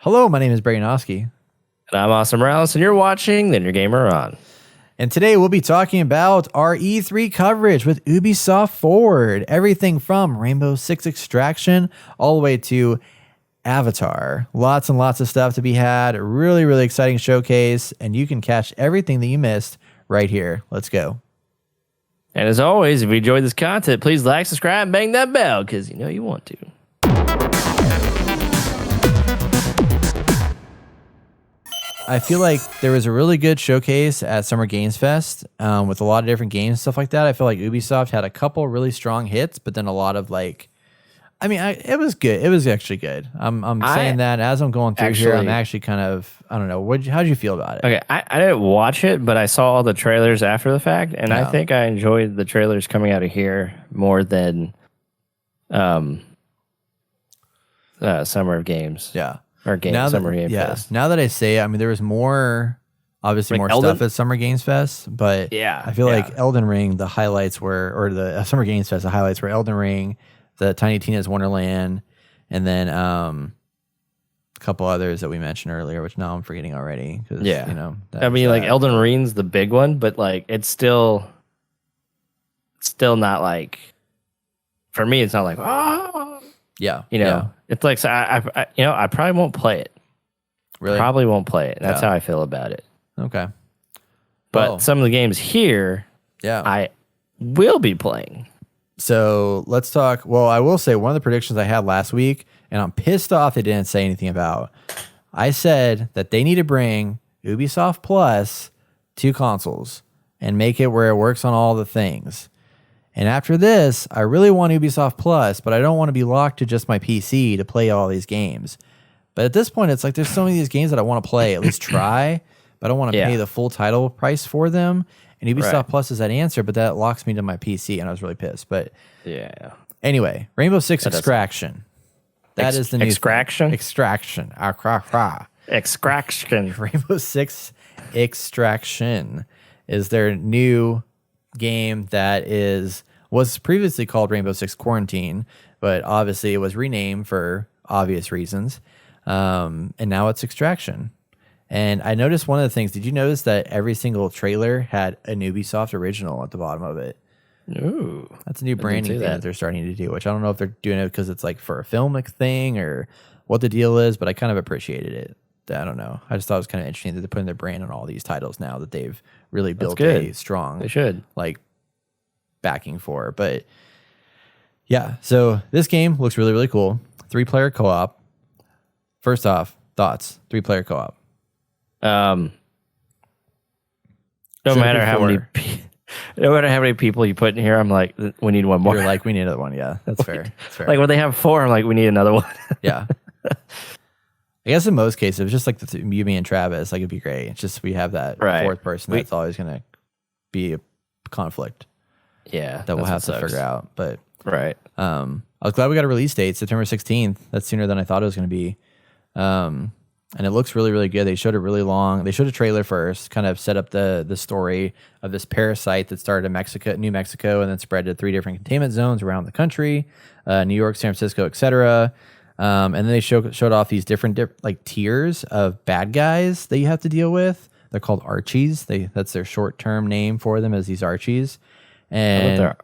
Hello, my name is Brayanoski. And I'm Austin Morales, and you're watching Then Your Gamer On. And today we'll be talking about our E3 coverage with Ubisoft Forward. Everything from Rainbow Six Extraction all the way to Avatar. Lots and lots of stuff to be had. A really, really exciting showcase. And you can catch everything that you missed right here. Let's go. And as always, if you enjoyed this content, please like, subscribe, and bang that bell, because you know you want to. I feel like there was a really good showcase at Summer Games Fest with a lot of different games and stuff like that. I feel like Ubisoft had a couple really strong hits, but then a lot of it was good. It was actually good. I'm saying that as I'm going through here, I'm actually kind of, I don't know. How'd you feel about it? Okay, I didn't watch it, but I saw all the trailers after the fact, and I think I enjoyed the trailers coming out of here more than Summer of Games. Yeah. Or Summer Game Fest. Now that I say it, I mean, there was obviously more stuff at Summer Games Fest, but I feel like Elden Ring, the highlights were, or the Summer Games Fest, the highlights were Elden Ring, the Tiny Tina's Wonderland, and then a couple others that we mentioned earlier, which now I'm forgetting already. I mean, Elden Ring's the big one, but it's still not like, for me, it's not like, it's like, so I probably won't play it. Really? Probably won't play it. That's how I feel about it. Okay. But some of the games here, I will be playing. So let's talk. Well, I will say one of the predictions I had last week, and I'm pissed off they didn't say anything about. I said that they need to bring Ubisoft Plus to consoles and make it where it works on all the things. And after this, I really want Ubisoft Plus, but I don't want to be locked to just my PC to play all these games. But at this point, it's like there's so many of these games that I want to play, at least try, but I don't want to pay the full title price for them. And Ubisoft Plus is that answer, but that locks me to my PC, and I was really pissed. But anyway, Rainbow Six Extraction. That is the new Extraction? Extraction. Extraction. Rainbow Six Extraction is their new game that was previously called Rainbow Six Quarantine, but obviously it was renamed for obvious reasons. And now it's Extraction. And I noticed one of the things, did you notice that every single trailer had a Ubisoft original at the bottom of it? Ooh. That's a new branding thing that they're starting to do, which I don't know if they're doing it because it's like for a filmic thing or what the deal is, but I kind of appreciated it. I don't know. I just thought it was kind of interesting that they're putting their brand on all these titles now that they've really built a strong backing for. But yeah, so this game looks really, really cool. 3-player co-op. First off, thoughts. 3-player co-op. No matter how many people you put in here, I'm like, we need one more. You're like, we need another one. Yeah, that's fair. That's fair. Like when they have 4, I'm like, we need another one. Yeah. I guess in most cases, it's just like you, me, and Travis. Like it'd be great. It's just we have that fourth person that's always going to be a conflict. Yeah, that we'll have to figure out. But I was glad we got a release date, September 16th. That's sooner than I thought it was going to be. And it looks really, really good. They showed it really long. They showed a trailer first, kind of set up the story of this parasite that started in New Mexico, and then spread to 3 different containment zones around the country, New York, San Francisco, etc. And then they showed off these different tiers of bad guys that you have to deal with. They're called Archies. That's their short-term name for them, as these Archies. And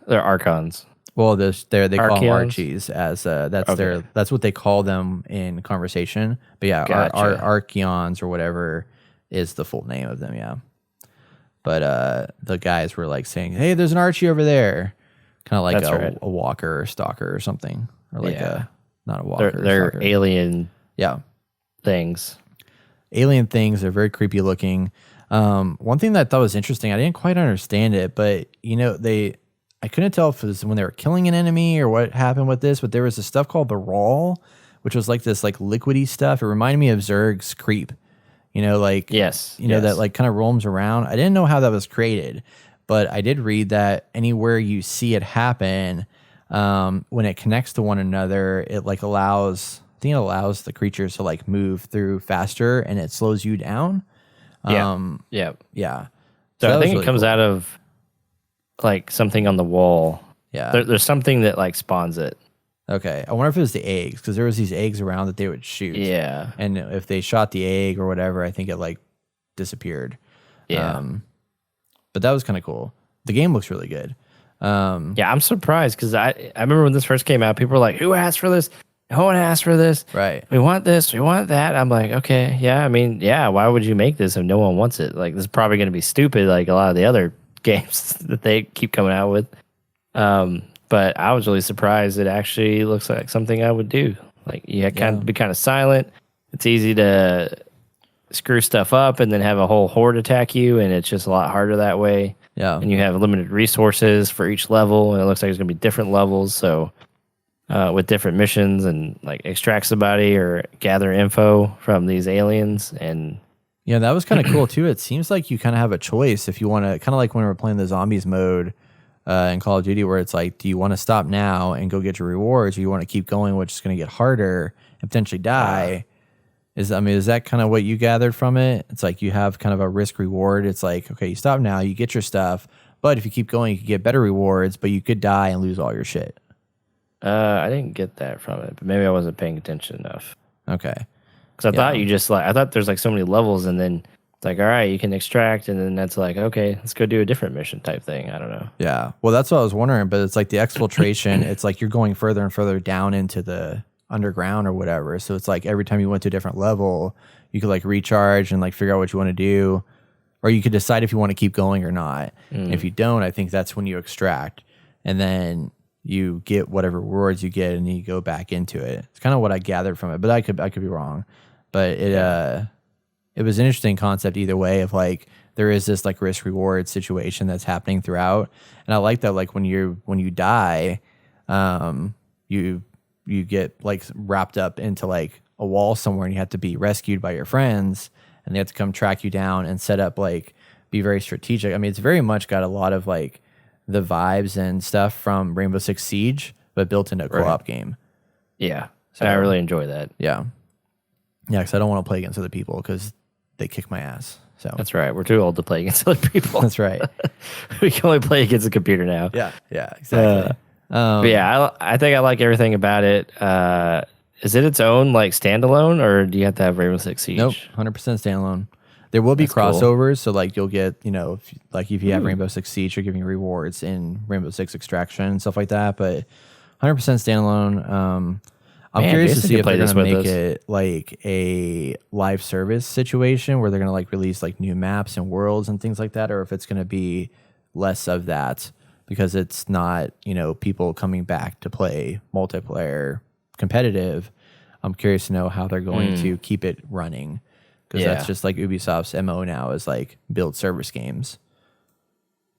they're Archons. Well, they call them Archies as that's what they call them in conversation. But yeah, gotcha. Archeons or whatever is the full name of them. Yeah, but the guys were like saying, "Hey, there's an Archie over there," kind of like a walker or stalker or something, or like not a walker. They're alien. Things. Alien things. They're very creepy looking. One thing that I thought was interesting, I didn't quite understand it, but I couldn't tell if it was when they were killing an enemy or what happened with this, but there was this stuff called the Rawl, which was like this liquidy stuff. It reminded me of Zerg's Creep, that kind of roams around. I didn't know how that was created, but I did read that anywhere you see it happen, when it connects to one another, it allows the creatures to move through faster, and it slows you down. Yeah. So I think really it comes out of something on the wall. Yeah. There's something that spawns it. Okay. I wonder if it was the eggs, because there was these eggs around that they would shoot. Yeah. And if they shot the egg or whatever, I think it like disappeared. Yeah. But that was kind of cool. The game looks really good. Yeah, I'm surprised because I remember when this first came out, people were like, "Who asked for this? No one asked for this. Right. We want this. We want that." I'm like, okay, yeah. I mean, yeah. Why would you make this if no one wants it? Like, this is probably going to be stupid, like a lot of the other games that they keep coming out with. But I was really surprised. It actually looks like something I would do. Like, you kind of be kind of silent. It's easy to screw stuff up and then have a whole horde attack you, and it's just a lot harder that way. Yeah. And you have limited resources for each level, and it looks like there's going to be different levels. So, with different missions and like extract somebody or gather info from these aliens. And yeah, that was kind of cool too. It seems like you kind of have a choice if you want to, kind of like when we were playing the zombies mode in Call of Duty, where it's like, do you want to stop now and go get your rewards, or you want to keep going, which is going to get harder and potentially die? Is that kind of what you gathered from it? It's like you have kind of a risk reward. It's like, okay, you stop now, you get your stuff, but if you keep going, you could get better rewards, but you could die and lose all your shit. I didn't get that from it, but maybe I wasn't paying attention enough. Okay. Because I thought there's like so many levels, and then it's like, all right, you can extract, and then that's like, okay, let's go do a different mission type thing. I don't know. Yeah. Well, that's what I was wondering, but it's like the exfiltration, it's like you're going further and further down into the underground or whatever. So it's like every time you went to a different level, you could like recharge and like figure out what you want to do, or you could decide if you want to keep going or not. And if you don't, I think that's when you extract, and then you get whatever rewards you get, and you go back into it. It's kind of what I gathered from it, but I could be wrong. But it was an interesting concept either way, of like there is this like risk reward situation that's happening throughout, and I like that, like when you die, you get like wrapped up into like a wall somewhere, and you have to be rescued by your friends, and they have to come track you down and set up, like, be very strategic. I mean, it's very much got a lot of like the vibes and stuff from Rainbow Six Siege, but built into a co-op game. Yeah. So I really enjoy that. Yeah. Yeah, because I don't want to play against other people because they kick my ass. So that's right. We're too old to play against other people. That's right. We can only play against a computer now. Yeah, exactly. But yeah, I think I like everything about it. Is it its own like standalone, or do you have to have Rainbow Six Siege? Nope, 100% standalone. There will be crossovers, so like you'll get, if you have Rainbow Six Siege, you're giving rewards in Rainbow Six Extraction and stuff like that. But 100% standalone. I'm curious to see if they're going to make it like a live service situation where they're going to like release like new maps and worlds and things like that, or if it's going to be less of that because it's not, people coming back to play multiplayer competitive. I'm curious to know how they're going to keep it running, because that's just like Ubisoft's MO now, is like build service games.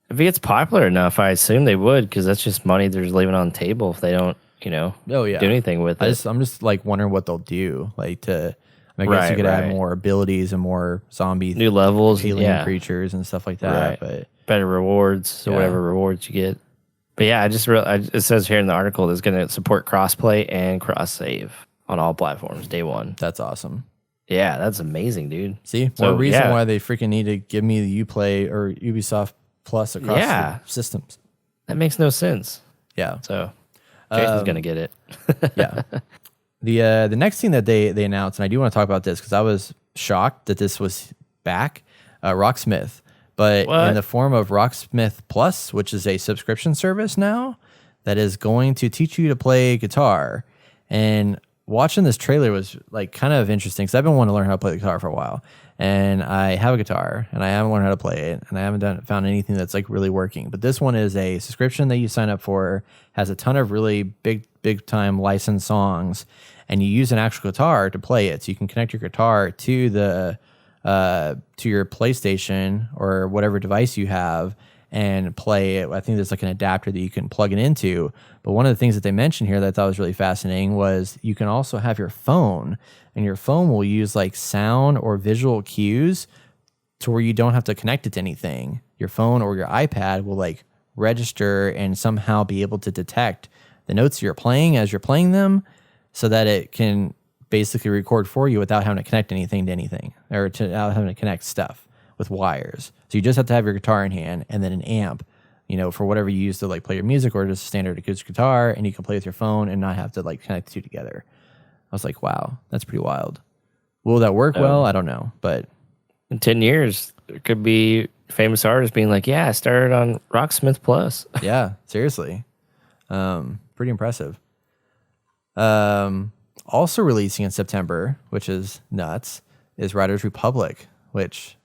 If it gets popular enough, I assume they would, because that's just money they're just leaving on the table if they don't do anything with it. I'm just like wondering what they'll do, like I guess you could add more abilities and more zombie new levels, alien creatures and stuff like that, but better rewards, so whatever rewards you get. But yeah, it says here in the article it's going to support crossplay and cross save on all platforms day one. That's awesome. Yeah, that's amazing, dude. See, more reason why they freaking need to give me the Uplay or Ubisoft Plus across the systems. That makes no sense. Yeah. So Jason's gonna get it. Yeah. The next thing that they announced, and I do want to talk about this because I was shocked that this was back, Rocksmith, but in the form of Rocksmith Plus, which is a subscription service now that is going to teach you to play guitar. And watching this trailer was like kind of interesting because I've been wanting to learn how to play the guitar for a while, and I have a guitar and I haven't learned how to play it, and I haven't found anything that's like really working. But this one is a subscription that you sign up for, has a ton of really big time licensed songs, and you use an actual guitar to play it. So you can connect your guitar to the to your PlayStation or whatever device you have and play it. I think there's like an adapter that you can plug it into. But one of the things that they mentioned here that I thought was really fascinating was you can also have your phone, and your phone will use like sound or visual cues to where you don't have to connect it to anything. Your phone or your iPad will like register and somehow be able to detect the notes you're playing as you're playing them, so that it can basically record for you without having to connect anything to anything, or without having to connect stuff with wires. So you just have to have your guitar in hand and then an amp, for whatever you use to like play your music, or just a standard acoustic guitar, and you can play with your phone and not have to like connect the two together. I was like, wow, that's pretty wild. Will that work well? I don't know, but in 10 years, there could be famous artists being like, yeah, I started on Rocksmith Plus. Yeah, seriously. Pretty impressive. Also releasing in September, which is nuts, is Riders Republic, which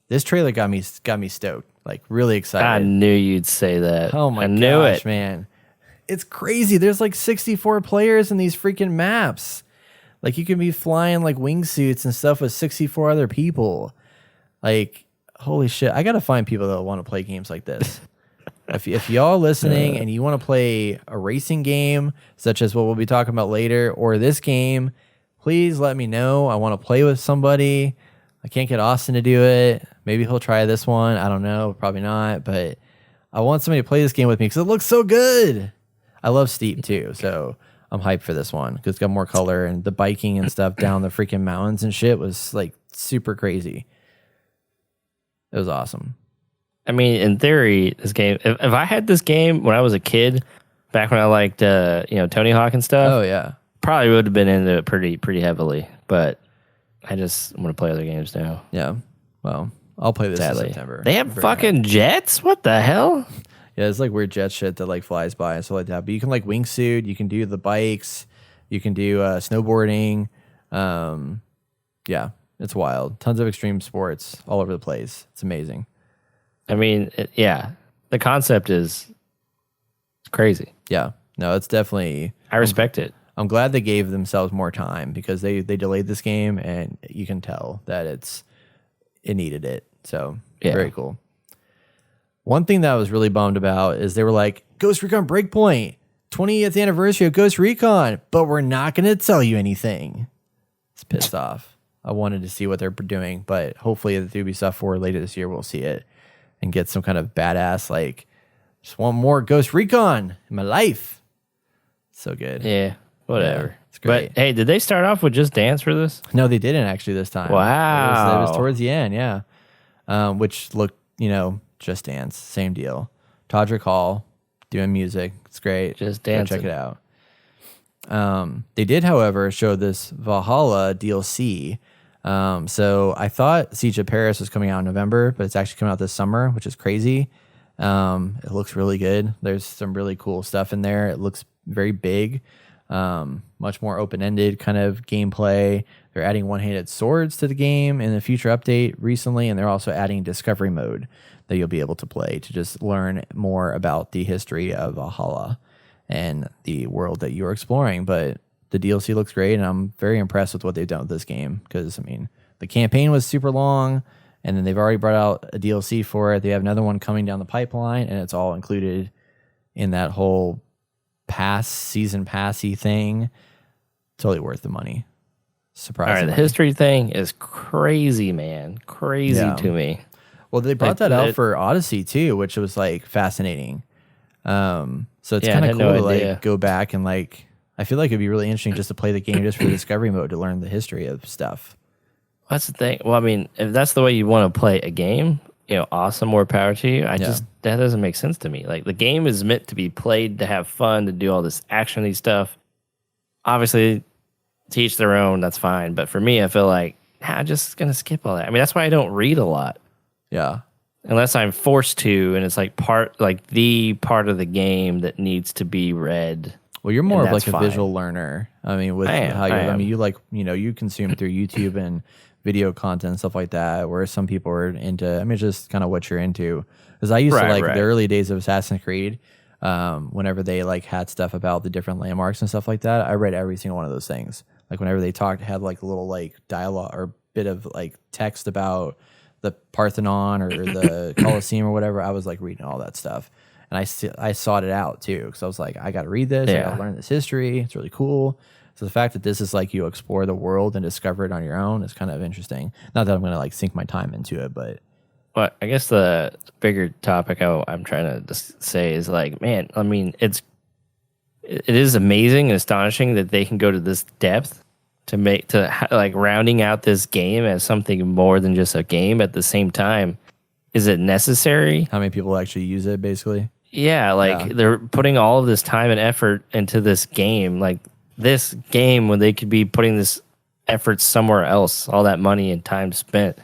this trailer got me stoked, like really excited. I knew you'd say that. Oh my gosh, man. It's crazy. There's like 64 players in these freaking maps. Like you can be flying like wingsuits and stuff with 64 other people. Like, holy shit. I got to find people that want to play games like this. If y'all listening and you want to play a racing game, such as what we'll be talking about later, or this game, please let me know. I want to play with somebody. I can't get Austin to do it. Maybe he'll try this one. I don't know. Probably not. But I want somebody to play this game with me because it looks so good. I love Steep too, so I'm hyped for this one because it's got more color, and the biking and stuff down the freaking mountains and shit was like super crazy. It was awesome. I mean, in theory, this game, if I had this game when I was a kid, back when I liked Tony Hawk and stuff, oh yeah, probably would have been into it pretty heavily. But I just want to play other games now. Yeah, well, I'll play this in September. They have fucking jets? What the hell? Yeah, it's like weird jet shit that like flies by and stuff like that. But you can like wingsuit, you can do the bikes, you can do snowboarding. Yeah, it's wild. Tons of extreme sports all over the place. It's amazing. I mean, the concept is crazy. Yeah, no, it's definitely. I respect it. I'm glad they gave themselves more time because they delayed this game, and you can tell that it needed it. So very cool. One thing that I was really bummed about is they were like, Ghost Recon Breakpoint, 20th anniversary of Ghost Recon, but we're not going to tell you anything. It's pissed off. I wanted to see what they're doing, but hopefully at the Ubisoft Forward later this year, we'll see it and get some kind of badass, like, just want more Ghost Recon in my life. So good. Yeah, whatever. Yeah, it's great. But hey, did they start off with just dance for this? No, they didn't actually this time. Wow. It was towards the end, yeah. Which looked, Just Dance, same deal. Todrick Hall doing music. It's great. Just dancing. Go check it out. They did, however, show this Valhalla DLC. So I thought Siege of Paris was coming out in November, but it's actually coming out this summer, which is crazy. It looks really good. There's some really cool stuff in there. It looks very big, much more open-ended kind of gameplay. They're adding one-handed swords to the game in the future update recently, and they're also adding discovery mode that you'll be able to play to just learn more about the history of Valhalla and the world that you're exploring. But the DLC looks great, and I'm very impressed with what they've done with this game because, I mean, the campaign was super long, and then they've already brought out a DLC for it. They have another one coming down the pipeline, and it's all included in that whole season passy thing. Totally worth the money. Surprisingly. All right, the history thing is crazy, man. Crazy to me. Well, they brought that out for Odyssey too, which was like fascinating. So it's kind of cool to like go back and like, I feel like it'd be really interesting just to play the game just for the discovery mode to learn the history of stuff. That's the thing. Well, I mean, if that's the way you want to play a game, awesome, more power to you. That doesn't make sense to me. Like, the game is meant to be played to have fun, to do all this actiony stuff. Obviously, to each their own, that's fine. But for me, I feel like, I'm just going to skip all that. I mean, that's why I don't read a lot. Yeah. Unless I'm forced to, and it's like the part of the game that needs to be read. Well, you're more of like a visual learner. I mean, with you like, you consume through YouTube and video content and stuff like that, where some people are into, I mean, just kind of what you're into. Because I used to like the early days of Assassin's Creed, whenever they like had stuff about the different landmarks and stuff like that, I read every single one of those things. Like whenever they had like a little like dialogue or bit of like text about the Parthenon or the Colosseum or whatever, I was like reading all that stuff. And I sought it out too, because I was like, I got to read this. I got to learn this history. It's really cool. So the fact that this is like you explore the world and discover it on your own is kind of interesting. Not that I'm going to like sink my time into it, but. Well, I guess the bigger topic I'm trying to say is like, man, I mean, it is amazing and astonishing that they can go to this depth to like rounding out this game as something more than just a game. At the same time, is it necessary? How many people actually use it, basically? Yeah, like they're putting all of this time and effort into this game. Like this game when they could be putting this effort somewhere else, all that money and time spent.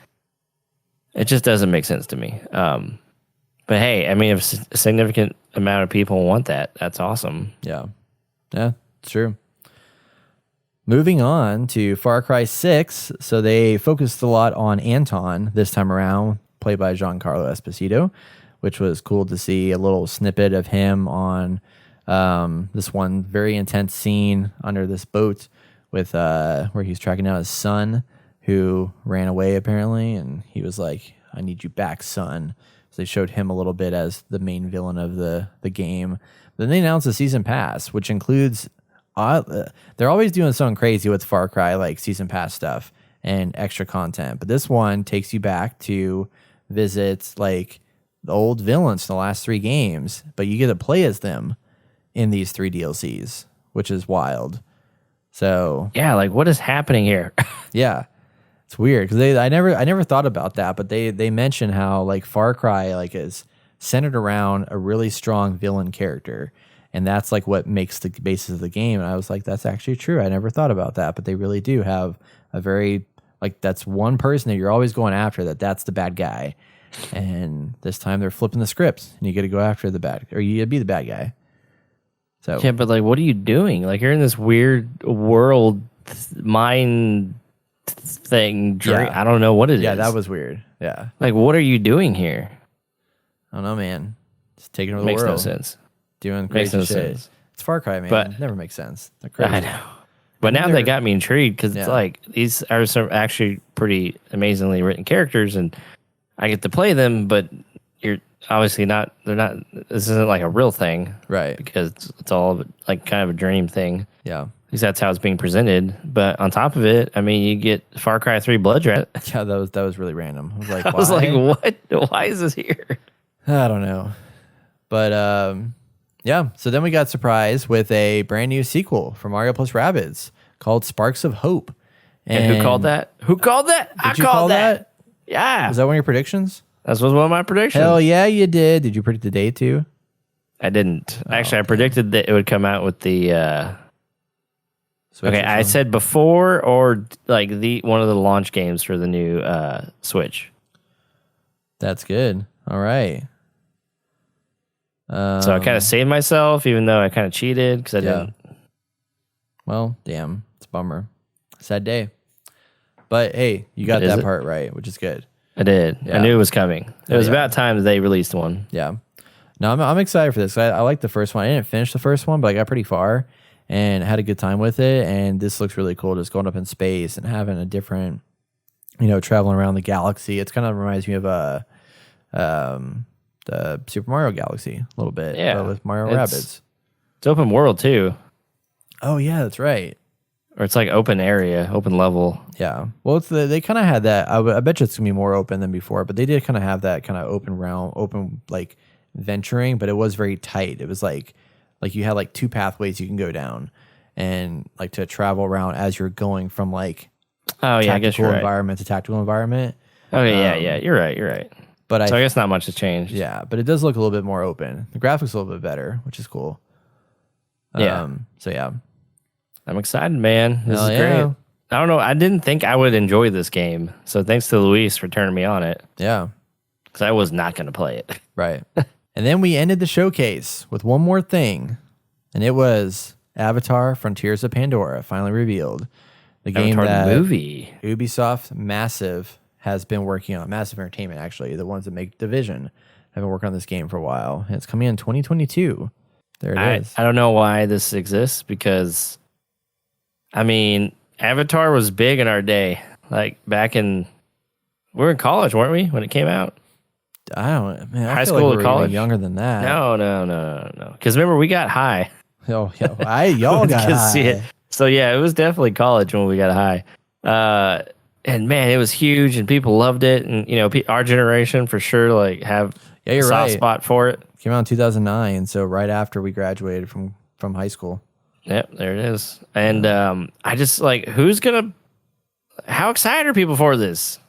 It just doesn't make sense to me. But hey, I mean, if a significant amount of people want that, that's awesome. Yeah. Yeah, it's true. Moving on to Far Cry 6. So they focused a lot on Anton this time around, played by Giancarlo Esposito, which was cool to see a little snippet of him on this one very intense scene under this boat with where he's tracking down his son who ran away apparently, and he was like, "I need you back, son." So they showed him a little bit as the main villain of the game. Then they announced a season pass, which includes they're always doing something crazy with Far Cry, like season pass stuff and extra content. But this one takes you back to visit like the old villains from the last 3 games, but you get to play as them in these 3 DLCs, which is wild. So yeah, like what is happening here? yeah, it's weird because I never thought about that, but they mention how like Far Cry like is centered around a really strong villain character, and that's like what makes the basis of the game. And I was like, that's actually true. I never thought about that, but they really do have a very like that's one person that you're always going after. That's the bad guy, and this time they're flipping the script, and you get to go after the bad, or you be the bad guy. So yeah, but like, what are you doing? Like, you're in this weird world mind thing. Yeah. I don't know what it is. Yeah, that was weird. Yeah, like, what are you doing here? I don't know, man. Just taking over the Makes world. no sense. Doing crazy Makes no shit. sense. It's Far Cry, man. But- It never makes sense. They're crazy. I know. But now they got me intrigued because it's Yeah. like these are some actually pretty amazingly written characters, and I get to play them. But you're obviously not. They're not. This isn't like a real thing, Right. because it's all like kind of a dream thing. Yeah. At least that's how it's being presented. But on top of it, I mean, you get Far Cry 3 Blood Red. Yeah, that was really random. I was like, I was like, what? Why is this here? I don't know. But yeah, so then we got surprised with a brand new sequel for Mario plus Rabbids called Sparks of Hope. And who called that? Who called that? I Did you called call that. Yeah. Was that one of your predictions? That was one of my predictions. Hell yeah, you did. Did you predict the date too? I didn't. Actually, I predicted that it would come out with the... Switch okay, or I something? said before or like one of the launch games for the new Switch. That's good. All right. So I kind of saved myself, even though I kind of cheated because I didn't. Well, damn. It's a bummer. Sad day. But hey, you got Is that it? part right, which is good. I did. Yeah. I knew it was coming. It was yeah. about time they released one. Yeah. No, I'm excited for this. I like the first one. I didn't finish the first one, but I got pretty far and had a good time with it. And this looks really cool, just going up in space and having a different, traveling around the galaxy. It's kind of reminds me of the Super Mario Galaxy a little bit. Yeah. But with Mario It's- Rabbids. It's open world too, Oh yeah, that's right. or it's like open area, open level. Yeah. Well, they kind of had that. I bet you it's gonna be more open than before, but they did kind of have that kind of open realm, open like venturing, but it was very tight. It was like you had like 2 pathways you can go down, and like to travel around as you're going from like Oh yeah, I guess tactical you're right. environment to tactical environment. Okay, yeah, you're right. You're right. But So I guess not much has changed. yeah, but it does look a little bit more open. The graphics a little bit better, which is cool. Yeah. So yeah. I'm excited, man. This Hell is yeah. great. I don't know. I didn't think I would enjoy this game. So thanks to Luis for turning me on it, Yeah. because I was not going to play it. Right. And then we ended the showcase with one more thing, and it was Avatar Frontiers of Pandora finally revealed. The game Avatar that the movie. Ubisoft Massive has been working on. Massive Entertainment, actually, the ones that make Division, have been working on this game for a while. And it's coming in 2022. There it is. I don't know why this exists, because, I mean, Avatar was big in our day. Like back in, we were in college, weren't we, when it came out? I don't, man. I High feel school like to we're college? even younger than that. No. Because remember, we got high. Oh, yeah. Y'all We got could high. see it. So yeah, it was definitely college when we got high. And man, it was huge, and people loved it. And our generation for sure, like, have Yeah, you're a soft right. spot for it. Came out in 2009, so right after we graduated from high school. Yep, there it is. And I just like, how excited are people for this?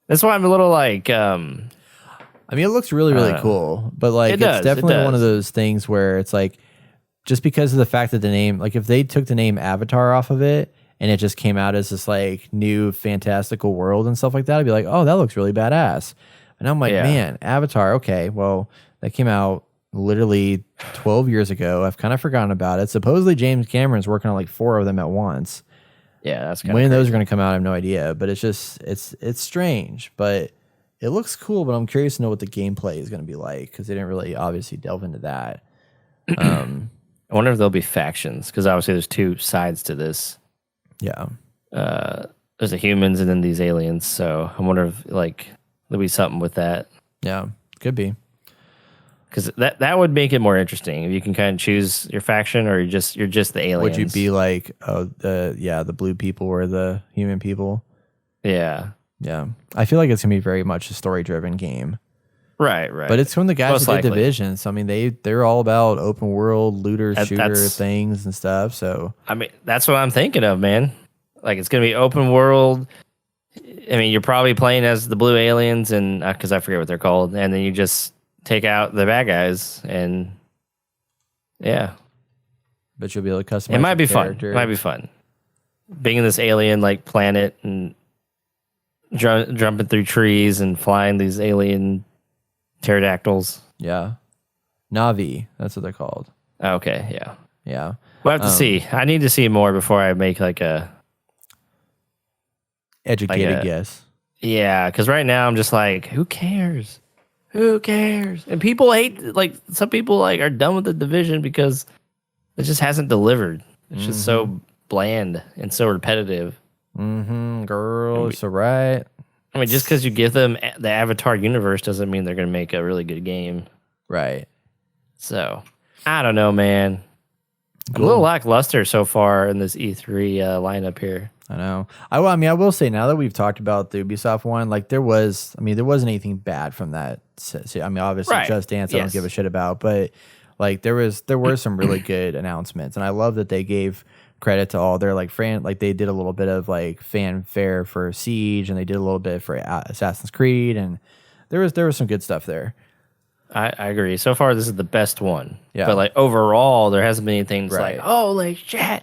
That's why I'm a little like, I mean, it looks really, really cool, but like, it's definitely one of those things where it's like, just because of the fact that the name, like if they took the name Avatar off of it and it just came out as this like new fantastical world and stuff like that, I'd be like, oh, that looks really badass. And I'm like, man, Avatar, okay, well, that came out literally 12 years ago. I've kind of forgotten about it. Supposedly James Cameron's working on like 4 of them at once. Yeah, that's kind when those are going to come out, I have no idea. But it's just it's strange, but it looks cool. But I'm curious to know what the gameplay is going to be like because they didn't really obviously delve into that. I wonder if there'll be factions because obviously there's 2 sides to this. Yeah, there's the humans and then these aliens. So I wonder if like there'll be something with that. Yeah, could be. Because that would make it more interesting if you can kind of choose your faction or you're just the aliens. Would you be like, the blue people or the human people? Yeah. Yeah. I feel like it's gonna be very much a story driven game. Right. But it's from the guys who did Division. So I mean they're all about open world looter shooter things and stuff. So I mean that's what I'm thinking of, man. Like it's gonna be open world. I mean you're probably playing as the blue aliens and because I forget what they're called, and then you just take out the bad guys, and but you'll be able to customize. It might be fun. It might be fun. Being in this alien like planet and jumping through trees and flying these alien pterodactyls. Yeah, Navi. That's what they're called. Okay, yeah. We'll have to see. I need to see more before I make like a educated guess. Yeah, because right now I'm just like, who cares? Who cares? And people hate, like, some people like are done with the Division because it just hasn't delivered. It's just so bland and so repetitive. Girl, it's right. I mean, just because you give them the Avatar universe doesn't mean they're going to make a really good game. Right. So, I don't know, man. Cool. I'm a little lackluster so far in this E3 lineup here. I know. I will say now that we've talked about the Ubisoft one, like there wasn't anything bad from that. I mean, obviously Just Dance I don't give a shit about, but like there were some really good announcements, and I love that they gave credit to all their like they did a little bit of like fanfare for Siege, and they did a little bit for Assassin's Creed, and there was some good stuff there. I agree. So far, this is the best one. Yeah. But like overall, there hasn't been anything like, holy shit.